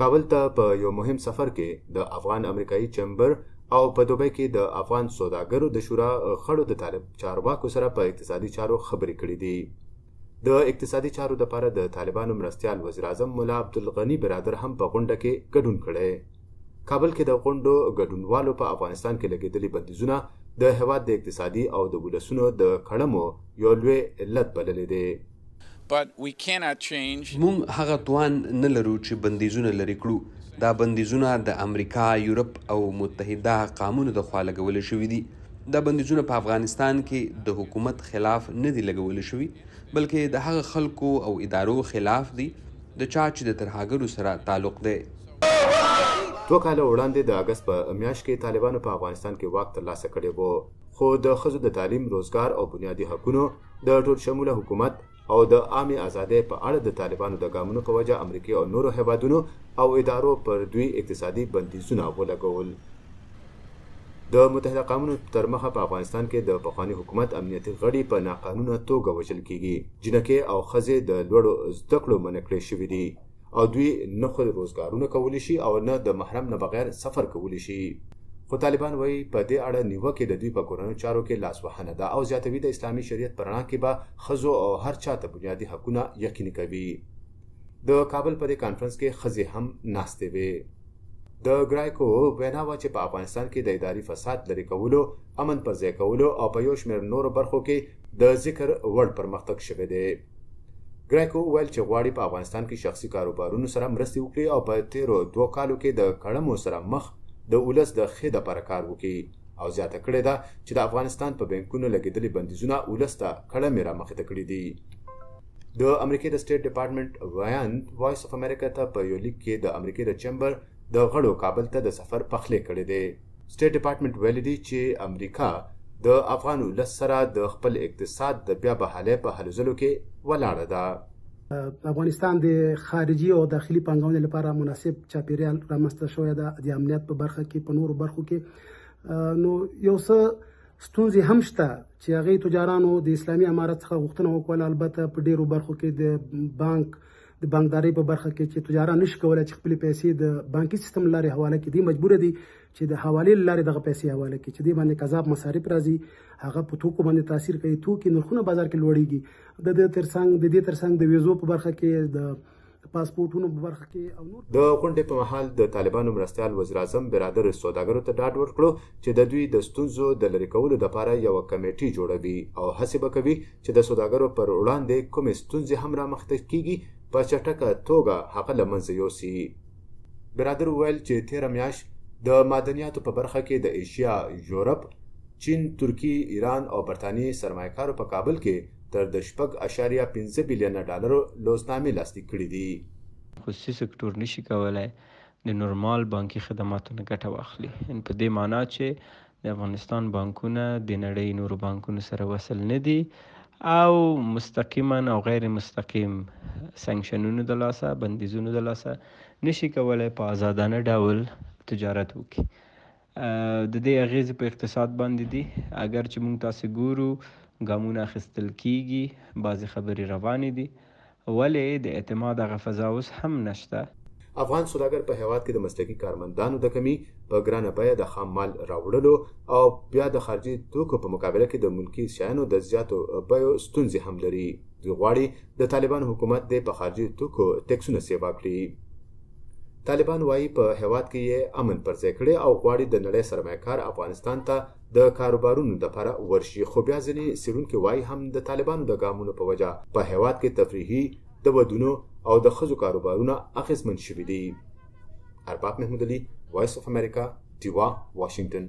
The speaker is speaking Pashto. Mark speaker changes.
Speaker 1: کابل ته په یو مهم سفر کې د افغان امریکایي چمبر او په دوبۍ کې د افغان سوداګرو د شورا خړو د طالب چارواکو سره په اقتصادي چارو خبرې کړې دي. د اقتصادي چارو لپاره د طالبانو مرستیال وزیر اعظم مولا عبدالغني برادر هم په غونډه کې ګډون کړی. کابل کې د غونډو ګډونوالو په افغانستان کې لګېدلي بندیزونه د هېواد د اقتصادي او د ولسونو د کړمو یو لوی علت بللی دی.
Speaker 2: مونږ هغه توان نه لرو چې بندیزونه لرې کړو. دا بندیزونه د امریکا، یورپ او متحده اقوامو د خوا لګول شوي دي. دا بندیزونه په افغانستان کې د حکومت خلاف نه دي لګول شوي، بلکې د هغه خلکو او ادارو خلاف دي د چا چې د ترهګرو سره تعلق دی.
Speaker 1: 2 کاله وړاندې د اګست په میاشت کې طالبانو په افغانستان کې واک ترلاسه کړی و، خو د ښځو د تعلیم، روزګار او بنیادي حقونو د ټول شموله حکومت او د عامې ازادۍ په اړه د طالبانو د ګامونو په وجه امریکا او نورو هیوادونو او ادارو پر دوی اقتصادي بندیزونه ولګول. د متحده اقوامو تر مخه په افغانستان کې د پخواني حکومت امنیتي غړي په ناقانونه توګه وژل کیږي. جنکې او ښځې د لوړو زده کړو منع کړې شوي دي او دوی نه خو روزګارونه کولی شي او نه د محرم نه بغیر سفر کولی شي. خو طالبان وایي په دې اړه نیوکې د دوی په کورنیو چارو کې لاسوهنه ده او زیاتوي د اسلامي شریعت په رڼا کې به ښځو او هر چا ته بنیادي حقونه یقیني کوي. د کابل په دې کانفرنس کې ښځې هم ناستې وې. د ګرایکو وینا وه چې په افغانستان کې د اداري فساد لرې کولو، امن پر ځای کولو او په یو شمېر نورو برخو کې د ذکر وړ پرمختګ شوی دی. ګرایکو ویل چې غواړي په افغانستان کې شخصي کاروبارونو سره مرستې وکړي او په تیرو 2 کالو کې د کړمو سره مخ د ولس د ښې دپاره کار وکړي او زیاته کړې ده چې د افغانستان په بینکونو لګېدلي بندیزونه ولس ته کړمې رامخې ته کړي دي. د امریکې د سټیټ ډپارټمنټ وایان وایس اف امریکا ته په یو لیک کې د امریکې د چمبر د غړو کابل ته د سفر پخلی کړی دی. سټیټ ډپارټمنټ ویلي دی چې امریکا د افغان ولس سره د خپل اقتصاد د بیا بحالۍ په هلو ځلو کې ولاړه ده.
Speaker 3: افغانستان د خارجي او داخلي پانګونې لپاره مناسب چاپیریال رامنځته شوی ده. د امنیت په برخه کې، په نورو برخو کې نو یو څه ستونزې هم شته چې هغې تجارانو د اسلامي امارت څخه غوښتنه وکړله. البته په ډېرو برخو کې د بانکدارۍ په برخه کې چې تجاران نشي کولی چې خپلې پیسې د بانکي سیستم له لارې حواله کړي. دوی مجبوره دي چې د حوالې له لارې دغه پیسې حواله کړي، چې دې باندې قذاب مصارف راځي، هغه په توکو باندې تاثیر کوي، توکي نرخونه بازار کې لوړېږي. د دې ترڅنګ د ویزو په برخه کې، د پاسپورټونو په برخه کې او نور.
Speaker 1: د غونډې په مهال د طالبانو مرستیال وزیر اعظم برادر سوداګرو ته ډاډ ورکړو چې د دوی د ستونزو د لرې کولو لپاره یوه کمیټې جوړوي او هڅې به کوي چې د سوداګرو پر وړاندې کومې ستونزې هم رامخته کیږي په چټکه توګه هغه له منځه یوسي. برادر وویل چې تېره میاشت د معدنیاتو په برخه کې د ایشیا، یورپ، چین، ترکی، ایران او برطانیې سرمایه‌کارو په کابل کې تر د 4.5 بلیونه ډالرو لوزنامې لاسلیک کړي دي.
Speaker 4: خصوصي سکتور نشي کولای د نورمال بانکي خدماتو نه ګټه واخلي. په دې معنا چې د افغانستان بانکونه د نړۍ نورو بانکونو سره وصل نه دي او مستقیما او غیر مستقیم سانکشنونو د لاسه، بندیزونو د لاسه نشي کولای په آزادانه ډول تجارت وکړي. د دې اغیزې په اقتصاد باندې دي. اگر چې موږ تاسو ګورو ګامونه اخیستل کیږي، بعضې خبرې روانې دي، ولې د اعتماد هغه فضا اوس هم نشته.
Speaker 1: افغان سوداګر په هیواد کې د مسلکي کارمندانو د کمی، په ګرانه بیه د خام مال راوړلو او بیا د خارجي توکو په مقابله کې د ملکي شیانو د زیاتو بیو ستونزې هم لري. دوی غواړي د طالبانو حکومت د په خارجي توکو ټیکسونه سیوا کړي. طالبان وایي په هیواد کې یې امن پر ځای کړی او غواړي د نړۍ سرمایه‌کار افغانستان ته د کاروبارونو لپاره ورشي. خو بیا ځینې څېړونکي وایي هم د طالبانو د ګامونو په وجه په هیواد کې تفریحي، د ودونو او د ښځو کاروبارونه اغېزمن شوي دي. ارباب محمود علي، وایس اف امریکا، ډیوا، واشنګټن.